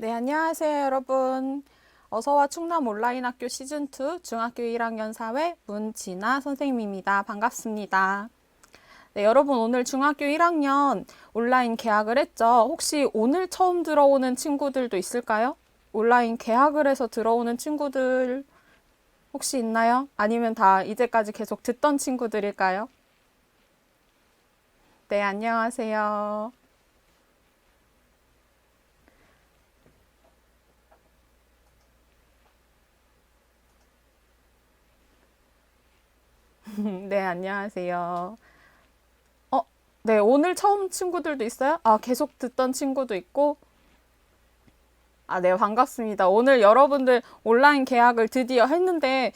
네, 안녕하세요, 여러분. 어서와 충남 온라인 학교 시즌2 중학교 1학년 사회 문진아 선생님입니다. 반갑습니다. 네, 여러분 오늘 중학교 1학년 온라인 개학을 했죠. 혹시 오늘 처음 들어오는 친구들도 있을까요? 온라인 개학을 해서 들어오는 친구들 혹시 있나요? 아니면 다 이제까지 계속 듣던 친구들일까요? 네, 안녕하세요. 네, 안녕하세요. 어, 네, 오늘 처음 친구들도 있어요? 아, 계속 듣던 친구도 있고. 아, 네, 반갑습니다. 오늘 여러분들 온라인 개학을 드디어 했는데,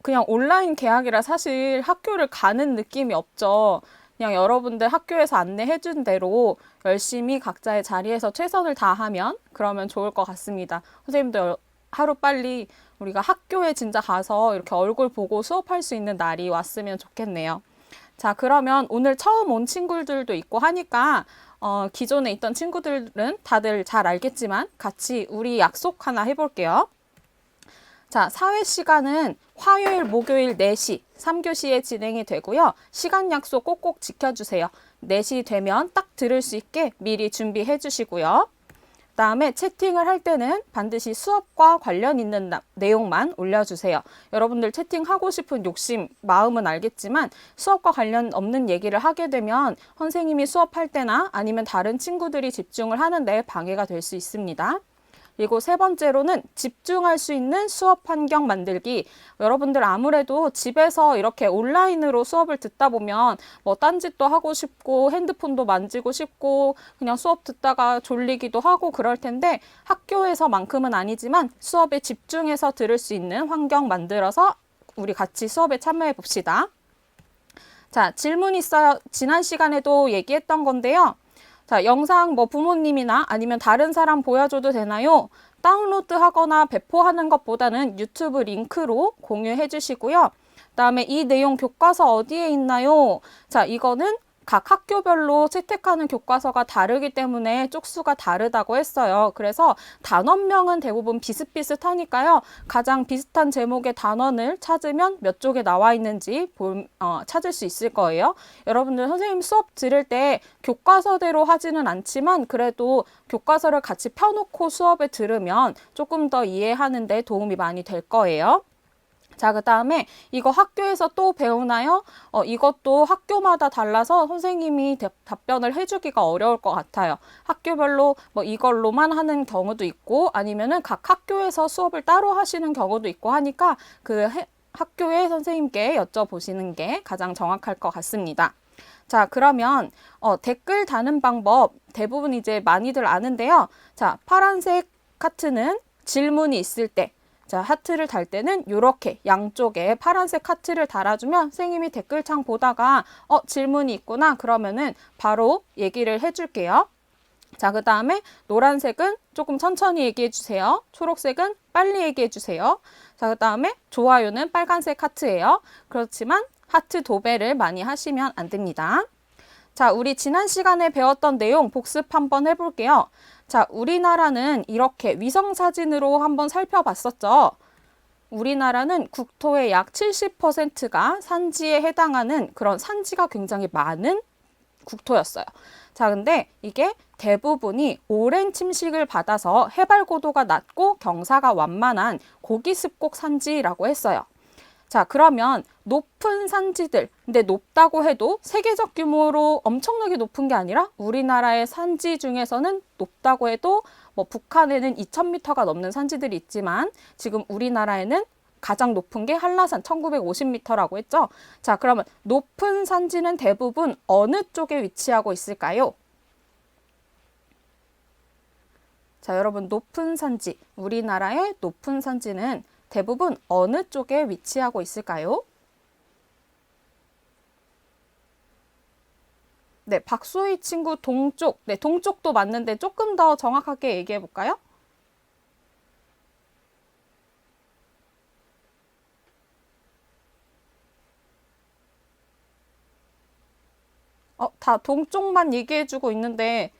그냥 온라인 개학이라 사실 학교를 가는 느낌이 없죠. 그냥 여러분들 학교에서 안내해준 대로 열심히 각자의 자리에서 최선을 다하면 그러면 좋을 것 같습니다. 선생님도 하루 빨리 우리가 학교에 진짜 가서 이렇게 얼굴 보고 수업할 수 있는 날이 왔으면 좋겠네요. 자, 그러면 오늘 처음 온 친구들도 있고 하니까 기존에 있던 친구들은 다들 잘 알겠지만 같이 우리 약속 하나 해볼게요. 자, 사회 시간은 화요일, 목요일 4시, 3교시에 진행이 되고요. 시간 약속 꼭꼭 지켜주세요. 4시 되면 딱 들을 수 있게 미리 준비해 주시고요. 다음에 채팅을 할 때는 반드시 수업과 관련 있는 내용만 올려주세요. 여러분들 채팅하고 싶은 욕심, 마음은 알겠지만 수업과 관련 없는 얘기를 하게 되면 선생님이 수업할 때나 아니면 다른 친구들이 집중을 하는데 방해가 될 수 있습니다. 그리고 세 번째로는 집중할 수 있는 수업 환경 만들기. 여러분들 아무래도 집에서 이렇게 온라인으로 수업을 듣다 보면 뭐 딴짓도 하고 싶고 핸드폰도 만지고 싶고 그냥 수업 듣다가 졸리기도 하고 그럴 텐데 학교에서만큼은 아니지만 수업에 집중해서 들을 수 있는 환경 만들어서 우리 같이 수업에 참여해 봅시다. 자, 질문 있어요. 지난 시간에도 얘기했던 건데요. 자, 영상 뭐 부모님이나 아니면 다른 사람 보여줘도 되나요? 다운로드 하거나 배포하는 것보다는 유튜브 링크로 공유해 주시고요. 그다음에 이 내용 교과서 어디에 있나요? 자, 이거는 각 학교별로 채택하는 교과서가 다르기 때문에 쪽수가 다르다고 했어요. 그래서 단원명은 대부분 비슷비슷하니까요. 가장 비슷한 제목의 단원을 찾으면 몇 쪽에 나와 있는지 찾을 수 있을 거예요. 여러분들 선생님 수업 들을 때 교과서대로 하지는 않지만 그래도 교과서를 같이 펴놓고 수업을 들으면 조금 더 이해하는 데 도움이 많이 될 거예요. 자, 그 다음에 이거 학교에서 또 배우나요? 이것도 학교마다 달라서 선생님이 답변을 해주기가 어려울 것 같아요. 학교별로 뭐 이걸로만 하는 경우도 있고 아니면은 각 학교에서 수업을 따로 하시는 경우도 있고 하니까 학교의 선생님께 여쭤보시는 게 가장 정확할 것 같습니다. 자, 그러면 댓글 다는 방법 대부분 이제 많이들 아는데요. 자, 파란색 하트는 질문이 있을 때 자, 하트를 달 때는 이렇게 양쪽에 파란색 하트를 달아주면 선생님이 댓글창 보다가 질문이 있구나 그러면은 바로 얘기를 해줄게요. 자, 그 다음에 노란색은 조금 천천히 얘기해 주세요. 초록색은 빨리 얘기해 주세요. 자, 그 다음에 좋아요는 빨간색 하트예요. 그렇지만 하트 도배를 많이 하시면 안 됩니다. 자, 우리 지난 시간에 배웠던 내용 복습 한번 해볼게요. 자, 우리나라는 이렇게 위성사진으로 한번 살펴봤었죠. 우리나라는 국토의 약 70%가 산지에 해당하는 그런 산지가 굉장히 많은 국토였어요. 자, 근데 이게 대부분이 오랜 침식을 받아서 해발 고도가 낮고 경사가 완만한 고기습곡 산지라고 했어요. 자, 그러면 높은 산지들, 근데 높다고 해도 세계적 규모로 엄청나게 높은 게 아니라 우리나라의 산지 중에서는 높다고 해도 뭐 북한에는 2000m가 넘는 산지들이 있지만 지금 우리나라에는 가장 높은 게 한라산 1950m라고 했죠. 자, 그러면 높은 산지는 대부분 어느 쪽에 위치하고 있을까요? 자, 여러분 높은 산지, 우리나라의 높은 산지는 대부분 어느 쪽에 위치하고 있을까요? 네, 박소희 친구 동쪽. 네, 동쪽도 맞는데 조금 더 정확하게 얘기해 볼까요? 다 동쪽만 얘기해 주고 있는데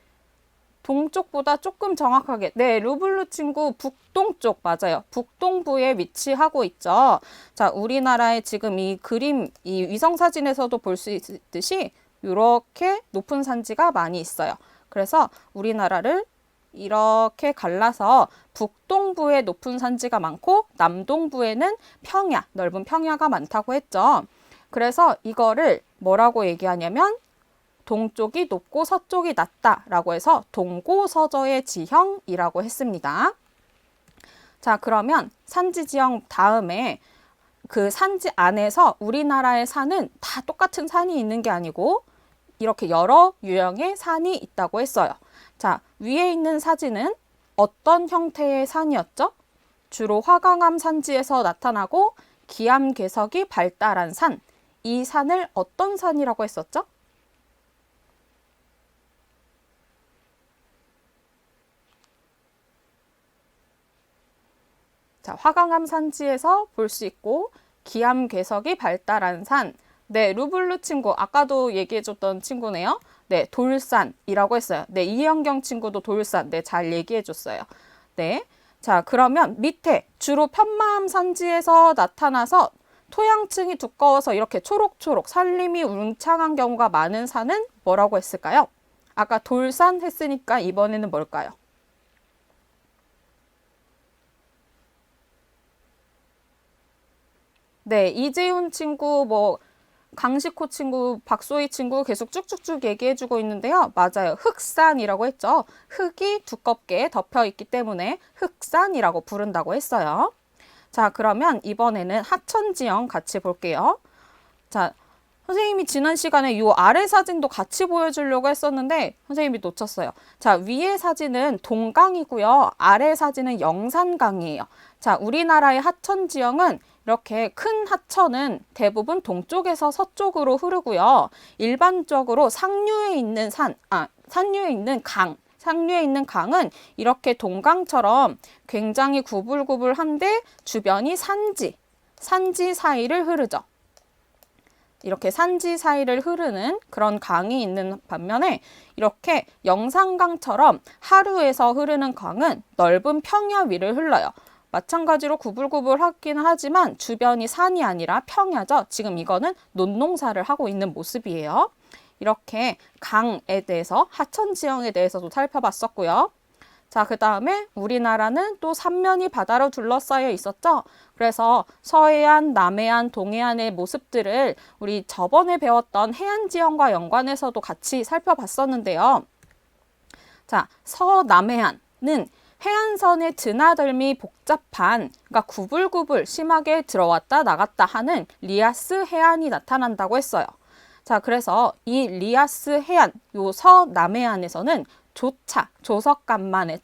동쪽보다 조금 정확하게. 네, 루블루 친구 북동쪽 맞아요. 북동부에 위치하고 있죠. 자, 우리나라의 지금 이 그림, 이 위성사진에서도 볼 수 있듯이 이렇게 높은 산지가 많이 있어요. 그래서 우리나라를 이렇게 갈라서 북동부에 높은 산지가 많고 남동부에는 평야, 넓은 평야가 많다고 했죠. 그래서 이거를 뭐라고 얘기하냐면 동쪽이 높고 서쪽이 낮다라고 해서 동고서저의 지형이라고 했습니다. 자, 그러면 산지 지형 다음에 그 산지 안에서 우리나라의 산은 다 똑같은 산이 있는 게 아니고 이렇게 여러 유형의 산이 있다고 했어요. 자, 위에 있는 사진은 어떤 형태의 산이었죠? 주로 화강암 산지에서 나타나고 기암괴석이 발달한 산. 이 산을 어떤 산이라고 했었죠? 자, 화강암 산지에서 볼 수 있고 기암괴석이 발달한 산. 네, 루블루 친구 아까도 얘기해줬던 친구네요. 네, 돌산이라고 했어요. 네, 이현경 친구도 돌산. 네, 잘 얘기해줬어요. 네, 자, 그러면 밑에 주로 편마암 산지에서 나타나서 토양층이 두꺼워서 이렇게 초록초록 산림이 울창한 경우가 많은 산은 뭐라고 했을까요? 아까 돌산 했으니까 이번에는 뭘까요? 네, 이재훈 친구, 강식호 친구, 박소희 친구 계속 쭉쭉쭉 얘기해주고 있는데요. 맞아요. 흑산이라고 했죠. 흙이 두껍게 덮여 있기 때문에 흑산이라고 부른다고 했어요. 자, 그러면 이번에는 하천지형 같이 볼게요. 자, 선생님이 지난 시간에 이 아래 사진도 같이 보여주려고 했었는데 선생님이 놓쳤어요. 자, 위에 사진은 동강이고요. 아래 사진은 영산강이에요. 자, 우리나라의 하천지형은 이렇게 큰 하천은 대부분 동쪽에서 서쪽으로 흐르고요. 일반적으로 상류에 있는 상류에 있는 강은 이렇게 동강처럼 굉장히 구불구불한데 주변이 산지 사이를 흐르죠. 이렇게 산지 사이를 흐르는 그런 강이 있는 반면에 이렇게 영산강처럼 하류에서 흐르는 강은 넓은 평야 위를 흘러요. 마찬가지로 구불구불하긴 하지만 주변이 산이 아니라 평야죠. 지금 이거는 논농사를 하고 있는 모습이에요. 이렇게 강에 대해서 하천지형에 대해서도 살펴봤었고요. 자, 그 다음에 우리나라는 또 삼면이 바다로 둘러싸여 있었죠. 그래서 서해안, 남해안, 동해안의 모습들을 우리 저번에 배웠던 해안지형과 연관해서도 같이 살펴봤었는데요. 자, 서남해안은 해안선의 드나들미 복잡한, 그러니까 구불구불 심하게 들어왔다 나갔다 하는 리아스 해안이 나타난다고 했어요. 자, 그래서 이 리아스 해안, 요 서남해안에서는 조석간만의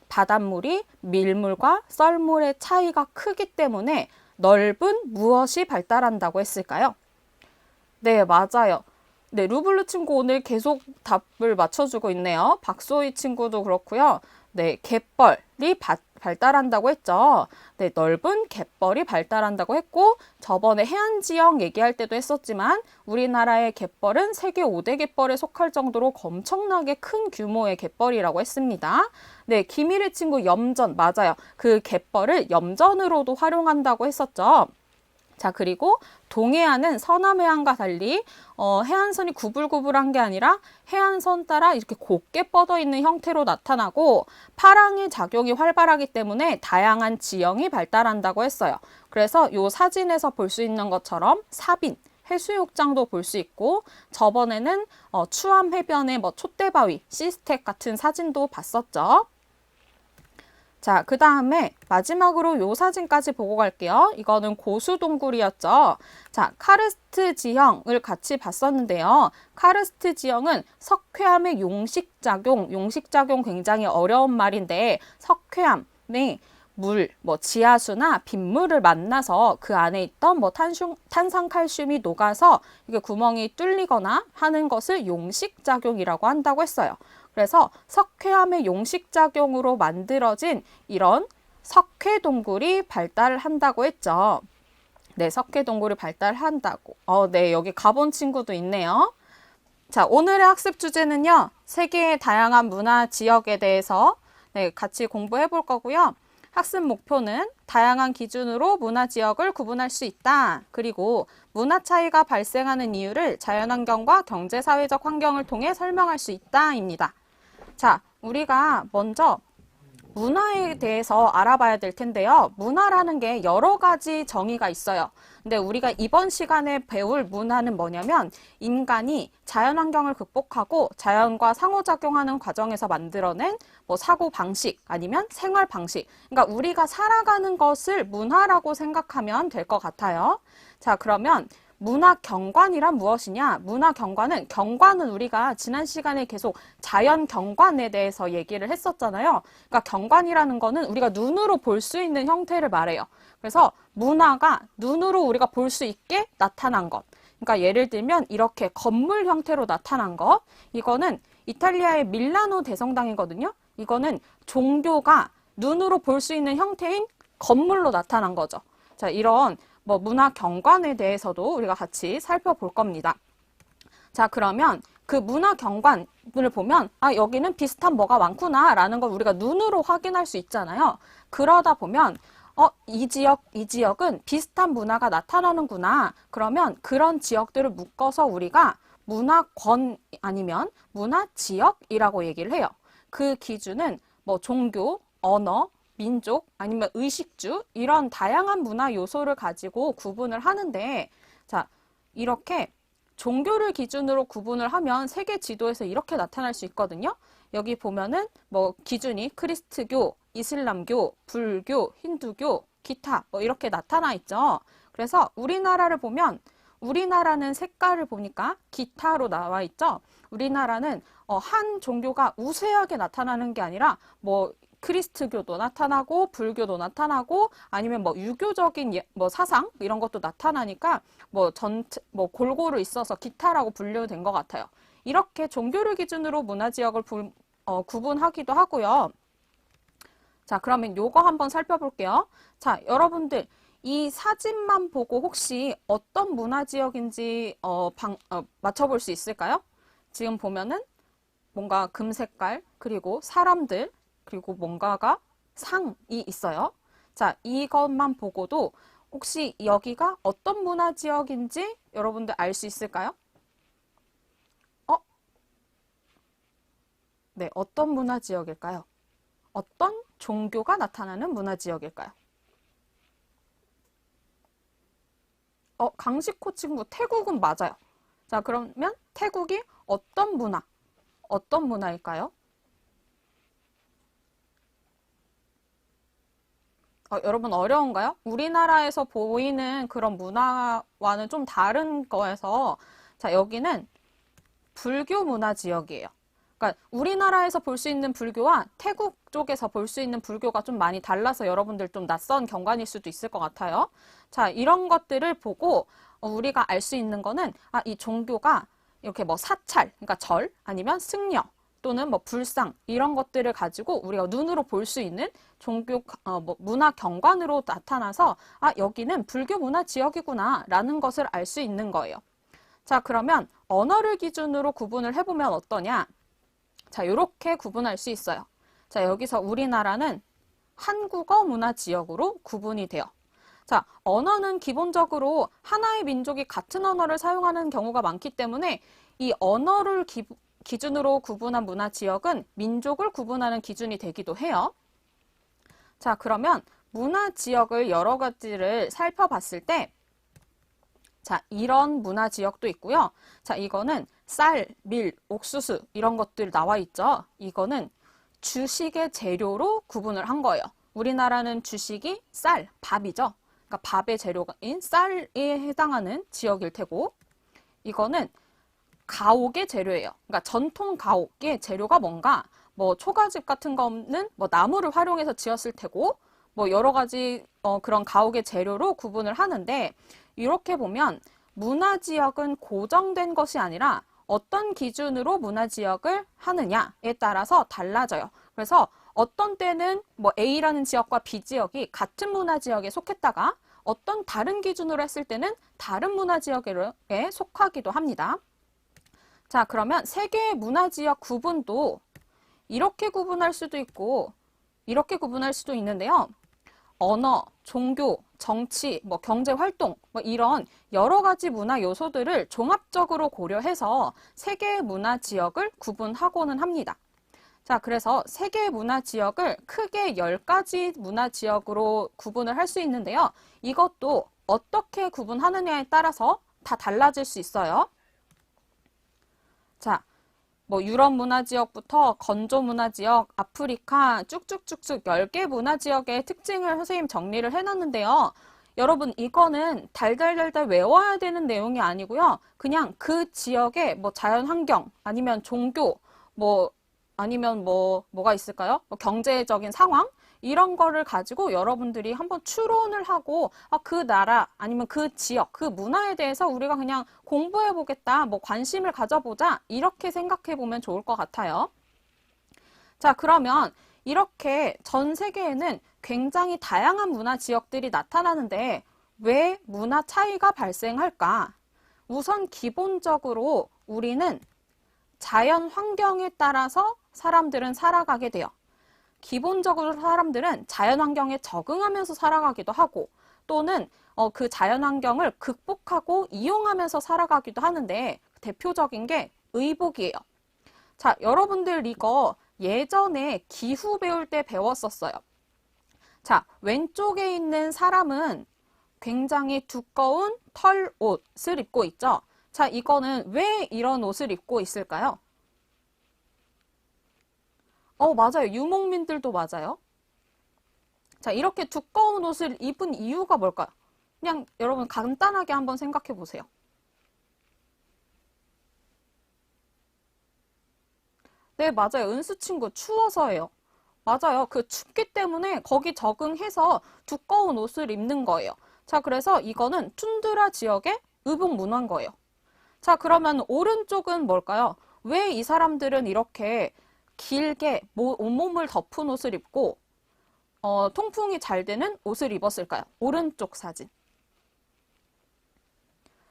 바닷물이 밀물과 썰물의 차이가 크기 때문에 넓은 무엇이 발달한다고 했을까요? 네, 맞아요. 네, 루블루 친구 오늘 계속 답을 맞춰주고 있네요. 박소희 친구도 그렇고요. 네, 갯벌이 발달한다고 했죠. 네, 넓은 갯벌이 발달한다고 했고 저번에 해안지형 얘기할 때도 했었지만 우리나라의 갯벌은 세계 5대 갯벌에 속할 정도로 엄청나게 큰 규모의 갯벌이라고 했습니다. 네, 김일희 친구 염전 맞아요. 그 갯벌을 염전으로도 활용한다고 했었죠. 자, 그리고 동해안은 서남해안과 달리 해안선이 구불구불한 게 아니라 해안선 따라 이렇게 곱게 뻗어 있는 형태로 나타나고 파랑의 작용이 활발하기 때문에 다양한 지형이 발달한다고 했어요. 그래서 이 사진에서 볼 수 있는 것처럼 사빈, 해수욕장도 볼 수 있고 저번에는 추암 해변의 촛대바위, 시스텍 같은 사진도 봤었죠. 자, 그 다음에 마지막으로 요 사진까지 보고 갈게요. 이거는 고수동굴이었죠. 자, 카르스트 지형을 같이 봤었는데요. 카르스트 지형은 석회암의 용식작용 굉장히 어려운 말인데 석회암이 지하수나 빗물을 만나서 그 안에 있던 탄산칼슘이 녹아서 이게 구멍이 뚫리거나 하는 것을 용식작용이라고 한다고 했어요. 그래서 석회암의 용식작용으로 만들어진 이런 석회동굴이 발달한다고 했죠. 네, 석회동굴이 발달한다고. 네, 여기 가본 친구도 있네요. 자, 오늘의 학습 주제는요. 세계의 다양한 문화 지역에 대해서 네, 같이 공부해 볼 거고요. 학습 목표는 다양한 기준으로 문화 지역을 구분할 수 있다. 그리고 문화 차이가 발생하는 이유를 자연환경과 경제사회적 환경을 통해 설명할 수 있다입니다. 자, 우리가 먼저 문화에 대해서 알아봐야 될 텐데요. 문화라는 게 여러 가지 정의가 있어요. 근데 우리가 이번 시간에 배울 문화는 뭐냐면 인간이 자연환경을 극복하고 자연과 상호작용하는 과정에서 만들어낸 뭐 사고방식 아니면 생활방식. 그러니까 우리가 살아가는 것을 문화라고 생각하면 될 것 같아요. 자, 그러면 문화 경관이란 무엇이냐? 문화 경관은 우리가 지난 시간에 계속 자연 경관에 대해서 얘기를 했었잖아요. 그러니까 경관이라는 거는 우리가 눈으로 볼 수 있는 형태를 말해요. 그래서 문화가 눈으로 우리가 볼 수 있게 나타난 것. 그러니까 예를 들면 이렇게 건물 형태로 나타난 것. 이거는 이탈리아의 밀라노 대성당이거든요. 이거는 종교가 눈으로 볼 수 있는 형태인 건물로 나타난 거죠. 자, 이런 뭐 문화 경관에 대해서도 우리가 같이 살펴볼 겁니다. 자, 그러면 그 문화 경관을 보면 아, 여기는 비슷한 뭐가 많구나 라는 걸 우리가 눈으로 확인할 수 있잖아요. 그러다 보면 이 지역은 비슷한 문화가 나타나는구나. 그러면 그런 지역들을 묶어서 우리가 문화권 아니면 문화지역이라고 얘기를 해요. 그 기준은 뭐 종교, 언어, 민족 아니면 의식주 이런 다양한 문화 요소를 가지고 구분을 하는데 자, 이렇게 종교를 기준으로 구분을 하면 세계 지도에서 이렇게 나타날 수 있거든요. 여기 보면은 뭐 기준이 크리스트교, 이슬람교, 불교, 힌두교, 기타 뭐 이렇게 나타나 있죠. 그래서 우리나라를 보면 우리나라는 색깔을 보니까 기타로 나와 있죠. 우리나라는 한 종교가 우세하게 나타나는 게 아니라 뭐 크리스트교도 나타나고 불교도 나타나고 아니면 뭐 유교적인 뭐 사상 이런 것도 나타나니까 뭐 전체 뭐 골고루 있어서 기타라고 분류된 것 같아요. 이렇게 종교를 기준으로 문화 지역을 구분하기도 하고요. 자, 그러면 요거 한번 살펴볼게요. 자, 여러분들 이 사진만 보고 혹시 어떤 문화 지역인지 맞춰볼 수 있을까요? 지금 보면은 뭔가 금색깔 그리고 사람들 그리고 뭔가가 상이 있어요. 자, 이것만 보고도 혹시 여기가 어떤 문화 지역인지 여러분들 알 수 있을까요? 네, 어떤 문화 지역일까요? 어떤 종교가 나타나는 문화 지역일까요? 강식호 친구, 태국은 맞아요. 자, 그러면 태국이 어떤 문화일까요? 여러분 어려운가요? 우리나라에서 보이는 그런 문화와는 좀 다른 거여서 자, 여기는 불교 문화 지역이에요. 그러니까 우리나라에서 볼 수 있는 불교와 태국 쪽에서 볼 수 있는 불교가 좀 많이 달라서 여러분들 좀 낯선 경관일 수도 있을 것 같아요. 자, 이런 것들을 보고 우리가 알 수 있는 거는 이 종교가 이렇게 뭐 사찰, 그러니까 절 아니면 승려 또는 뭐 불상 이런 것들을 가지고 우리가 눈으로 볼 수 있는 종교 뭐 문화 경관으로 나타나서 여기는 불교 문화 지역이구나 라는 것을 알 수 있는 거예요. 자, 그러면 언어를 기준으로 구분을 해보면 어떠냐? 자, 이렇게 구분할 수 있어요. 자, 여기서 우리나라는 한국어 문화 지역으로 구분이 돼요. 자, 언어는 기본적으로 하나의 민족이 같은 언어를 사용하는 경우가 많기 때문에 이 언어를 기준으로 구분한 문화 지역은 민족을 구분하는 기준이 되기도 해요. 자, 그러면 문화 지역을 여러 가지를 살펴봤을 때 자, 이런 문화 지역도 있고요. 자, 이거는 쌀, 밀, 옥수수 이런 것들 나와 있죠. 이거는 주식의 재료로 구분을 한 거예요. 우리나라는 주식이 쌀, 밥이죠. 그러니까 밥의 재료인 쌀에 해당하는 지역일 테고 이거는 가옥의 재료예요. 그러니까 전통 가옥의 재료가 뭔가 뭐 초가집 같은 거는 뭐 나무를 활용해서 지었을 테고 뭐 여러 가지 그런 가옥의 재료로 구분을 하는데 이렇게 보면 문화지역은 고정된 것이 아니라 어떤 기준으로 문화지역을 하느냐에 따라서 달라져요. 그래서 어떤 때는 뭐 A라는 지역과 B 지역이 같은 문화지역에 속했다가 어떤 다른 기준으로 했을 때는 다른 문화지역에 속하기도 합니다. 자, 그러면 세 개의 문화지역 구분도 이렇게 구분할 수도 있고 이렇게 구분할 수도 있는데요. 언어, 종교, 정치, 경제 활동, 이런 여러 가지 문화 요소들을 종합적으로 고려해서 세 개의 문화 지역을 구분하고는 합니다. 자, 그래서 세 개의 문화 지역을 크게 10가지 문화 지역으로 구분을 할 수 있는데요. 이것도 어떻게 구분하느냐에 따라서 다 달라질 수 있어요. 자, 유럽 문화 지역부터 건조 문화 지역, 아프리카 쭉쭉쭉쭉 10개 문화 지역의 특징을 선생님 정리를 해놨는데요. 여러분 이거는 달달달달 외워야 되는 내용이 아니고요. 그냥 그 지역의 자연 환경 아니면 종교 아니면 뭐가 있을까요? 경제적인 상황 이런 거를 가지고 여러분들이 한번 추론을 하고 그 나라 아니면 그 지역, 그 문화에 대해서 우리가 그냥 공부해 보겠다, 관심을 가져보자 이렇게 생각해 보면 좋을 것 같아요. 자, 그러면 이렇게 전 세계에는 굉장히 다양한 문화 지역들이 나타나는데 왜 문화 차이가 발생할까? 우선 기본적으로 우리는 자연 환경에 따라서 사람들은 살아가게 돼요. 기본적으로 사람들은 자연 환경에 적응하면서 살아가기도 하고 또는 그 자연 환경을 극복하고 이용하면서 살아가기도 하는데 대표적인 게 의복이에요. 자, 여러분들 이거 예전에 기후 배울 때 배웠었어요. 자, 왼쪽에 있는 사람은 굉장히 두꺼운 털 옷을 입고 있죠. 자, 이거는 왜 이런 옷을 입고 있을까요? 맞아요. 유목민들도 맞아요. 자, 이렇게 두꺼운 옷을 입은 이유가 뭘까요? 그냥 여러분 간단하게 한번 생각해 보세요. 네, 맞아요. 은수 친구 추워서예요. 맞아요. 그 춥기 때문에 거기 적응해서 두꺼운 옷을 입는 거예요. 자, 그래서 이거는 툰드라 지역의 의복 문화인 거예요. 자, 그러면 오른쪽은 뭘까요? 왜 이 사람들은 이렇게 길게 온몸을 덮은 옷을 입고 통풍이 잘 되는 옷을 입었을까요? 오른쪽 사진.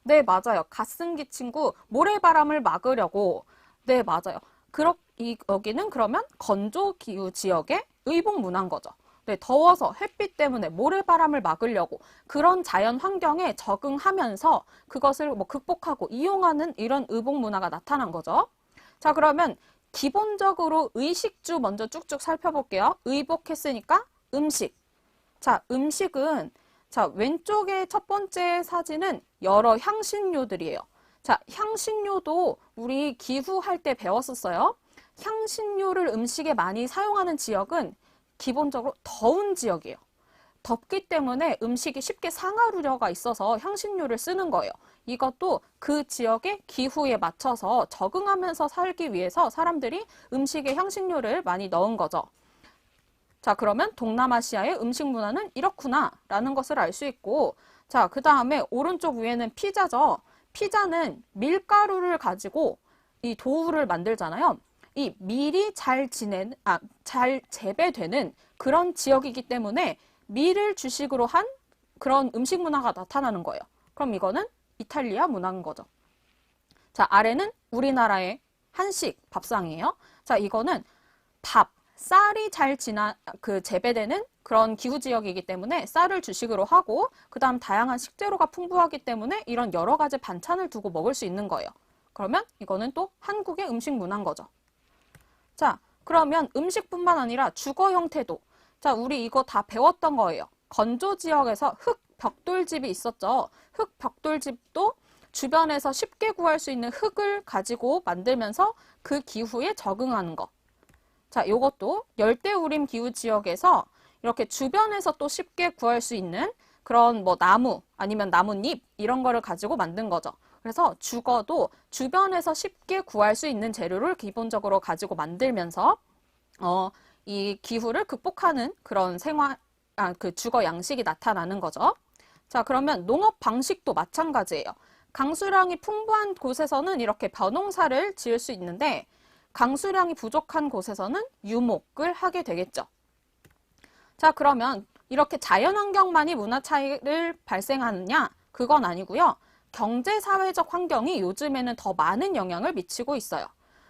네, 맞아요. 갓승기 친구 모래바람을 막으려고. 네, 맞아요. 여기는 그러면 건조 기후 지역의 의복 문화인 거죠. 네, 더워서 햇빛 때문에 모래바람을 막으려고 그런 자연 환경에 적응하면서 그것을 극복하고 이용하는 이런 의복 문화가 나타난 거죠. 자, 그러면 기본적으로 의식주 먼저 쭉쭉 살펴볼게요. 의복했으니까 음식. 자, 음식은 왼쪽의 첫 번째 사진은 여러 향신료들이에요. 자, 향신료도 우리 기후할 때 배웠었어요. 향신료를 음식에 많이 사용하는 지역은 기본적으로 더운 지역이에요. 덥기 때문에 음식이 쉽게 상할 우려가 있어서 향신료를 쓰는 거예요. 이것도 그 지역의 기후에 맞춰서 적응하면서 살기 위해서 사람들이 음식에 향신료를 많이 넣은 거죠. 자, 그러면 동남아시아의 음식 문화는 이렇구나 라는 것을 알 수 있고, 자, 그 다음에 오른쪽 위에는 피자죠. 피자는 밀가루를 가지고 이 도우를 만들잖아요. 이 밀이 잘 재배되는 그런 지역이기 때문에 밀을 주식으로 한 그런 음식 문화가 나타나는 거예요. 그럼 이거는 이탈리아 문화인 거죠. 자, 아래는 우리나라의 한식 밥상이에요. 자, 이거는 쌀이 잘 재배되는 그런 기후 지역이기 때문에 쌀을 주식으로 하고 그 다음 다양한 식재료가 풍부하기 때문에 이런 여러 가지 반찬을 두고 먹을 수 있는 거예요. 그러면 이거는 또 한국의 음식 문화인 거죠. 자, 그러면 음식뿐만 아니라 주거 형태도. 자, 우리 이거 다 배웠던 거예요. 건조 지역에서 흙 벽돌집이 있었죠. 흙 벽돌집도 주변에서 쉽게 구할 수 있는 흙을 가지고 만들면서 그 기후에 적응하는 거. 자, 요것도 열대우림 기후 지역에서 이렇게 주변에서 또 쉽게 구할 수 있는 그런 나무 아니면 나뭇잎 이런 거를 가지고 만든 거죠. 그래서 주거도 주변에서 쉽게 구할 수 있는 재료를 기본적으로 가지고 만들면서 이 기후를 극복하는 그런 그 주거 양식이 나타나는 거죠. 자, 그러면 농업 방식도 마찬가지예요. 강수량이 풍부한 곳에서는 이렇게 벼농사를 지을 수 있는데 강수량이 부족한 곳에서는 유목을 하게 되겠죠. 자, 그러면 이렇게 자연환경만이 문화 차이를 발생하느냐? 그건 아니고요. 경제 사회적 환경이 요즘에는 더 많은 영향을 미치고 있어요.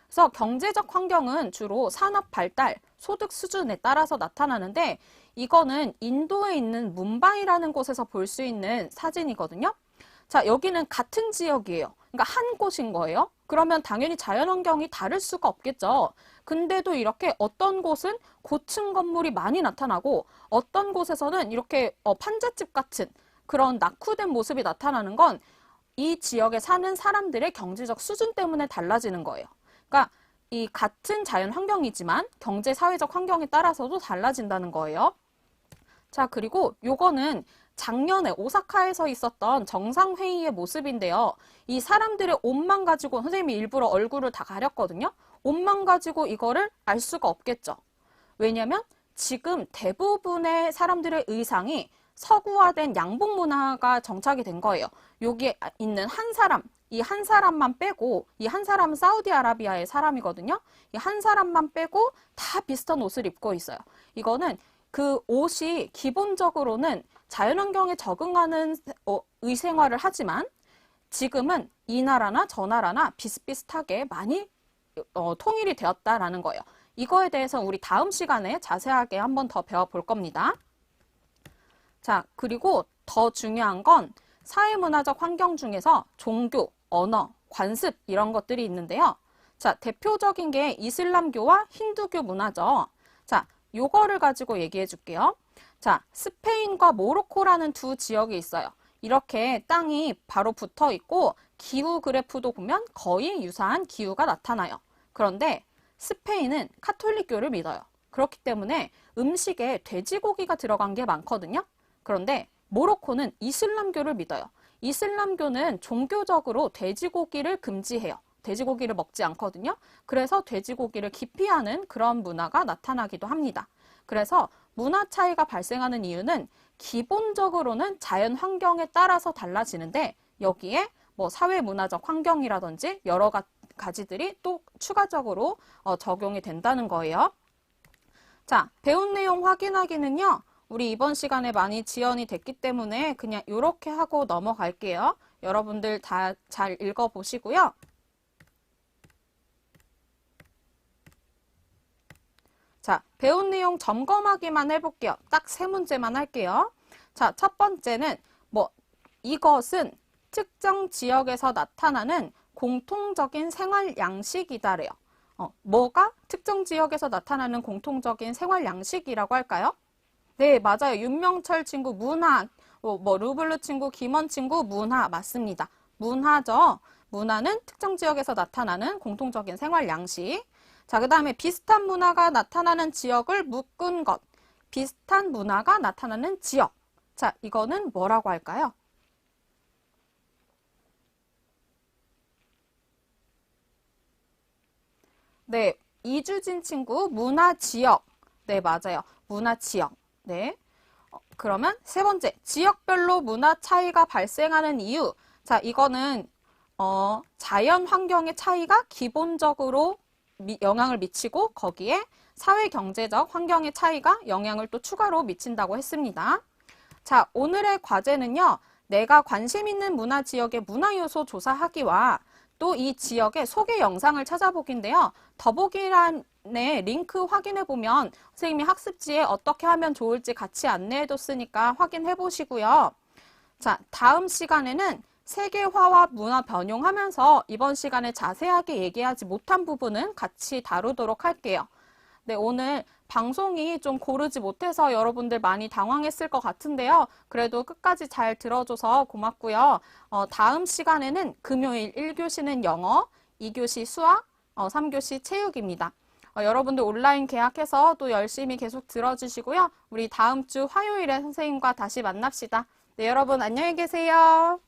그래서 경제적 환경은 주로 산업 발달, 소득 수준에 따라서 나타나는데 이거는 인도에 있는 뭄바이라는 곳에서 볼 수 있는 사진이거든요. 자, 여기는 같은 지역이에요. 그러니까 한 곳인 거예요. 그러면 당연히 자연환경이 다를 수가 없겠죠. 근데도 이렇게 어떤 곳은 고층 건물이 많이 나타나고 어떤 곳에서는 이렇게 판잣집 같은 그런 낙후된 모습이 나타나는 건 이 지역에 사는 사람들의 경제적 수준 때문에 달라지는 거예요. 그러니까 이 같은 자연 환경이지만 경제 사회적 환경에 따라서도 달라진다는 거예요. 자, 그리고 요거는 작년에 오사카에서 있었던 정상회의의 모습인데요. 이 사람들의 옷만 가지고 선생님이 일부러 얼굴을 다 가렸거든요. 옷만 가지고 이거를 알 수가 없겠죠. 왜냐면 지금 대부분의 사람들의 의상이 서구화된 양복 문화가 정착이 된 거예요. 여기에 있는 한 사람, 이 한 사람만 빼고, 이 한 사람은 사우디아라비아의 사람이거든요. 이 한 사람만 빼고 다 비슷한 옷을 입고 있어요. 이거는 그 옷이 기본적으로는 자연환경에 적응하는 의생활을 하지만 지금은 이 나라나 저 나라나 비슷비슷하게 많이 통일이 되었다라는 거예요. 이거에 대해서 우리 다음 시간에 자세하게 한번 더 배워볼 겁니다. 자, 그리고 더 중요한 건 사회문화적 환경 중에서 종교, 언어, 관습 이런 것들이 있는데요. 자, 대표적인 게 이슬람교와 힌두교 문화죠. 자, 요거를 가지고 얘기해 줄게요. 자, 스페인과 모로코라는 두 지역이 있어요. 이렇게 땅이 바로 붙어 있고 기후 그래프도 보면 거의 유사한 기후가 나타나요. 그런데 스페인은 카톨릭교를 믿어요. 그렇기 때문에 음식에 돼지고기가 들어간 게 많거든요. 그런데 모로코는 이슬람교를 믿어요. 이슬람교는 종교적으로 돼지고기를 금지해요. 돼지고기를 먹지 않거든요. 그래서 돼지고기를 기피하는 그런 문화가 나타나기도 합니다. 그래서 문화 차이가 발생하는 이유는 기본적으로는 자연 환경에 따라서 달라지는데 여기에 뭐 사회 문화적 환경이라든지 여러 가지들이 또 추가적으로 적용이 된다는 거예요. 자, 배운 내용 확인하기는요. 우리 이번 시간에 많이 지연이 됐기 때문에 그냥 이렇게 하고 넘어갈게요. 여러분들 다 잘 읽어보시고요. 자, 배운 내용 점검하기만 해볼게요. 딱 3문제만 할게요. 자, 첫 번째는 이것은 특정 지역에서 나타나는 공통적인 생활 양식이다래요. 뭐가 특정 지역에서 나타나는 공통적인 생활 양식이라고 할까요? 네, 맞아요. 윤명철 친구 문화, 루블루 친구, 김원 친구 문화 맞습니다. 문화죠. 문화는 특정 지역에서 나타나는 공통적인 생활 양식. 자, 그 다음에 비슷한 문화가 나타나는 지역을 묶은 것. 비슷한 문화가 나타나는 지역. 자, 이거는 뭐라고 할까요? 네, 이주진 친구 문화 지역. 네, 맞아요. 문화 지역. 네. 그러면 세 번째, 지역별로 문화 차이가 발생하는 이유. 자, 이거는 자연 환경의 차이가 기본적으로 영향을 미치고 거기에 사회 경제적 환경의 차이가 영향을 또 추가로 미친다고 했습니다. 자, 오늘의 과제는요. 내가 관심 있는 문화 지역의 문화 요소 조사하기와 또 이 지역의 소개 영상을 찾아보기인데요. 더보기란에 링크 확인해 보면 선생님이 학습지에 어떻게 하면 좋을지 같이 안내해 뒀으니까 확인해 보시고요. 자, 다음 시간에는 세계화와 문화 변용하면서 이번 시간에 자세하게 얘기하지 못한 부분은 같이 다루도록 할게요. 네, 오늘 방송이 좀 고르지 못해서 여러분들 많이 당황했을 것 같은데요. 그래도 끝까지 잘 들어줘서 고맙고요. 다음 시간에는 금요일 1교시는 영어, 2교시 수학, 3교시 체육입니다. 여러분들 온라인 계약해서 또 열심히 계속 들어주시고요. 우리 다음 주 화요일에 선생님과 다시 만납시다. 네, 여러분 안녕히 계세요.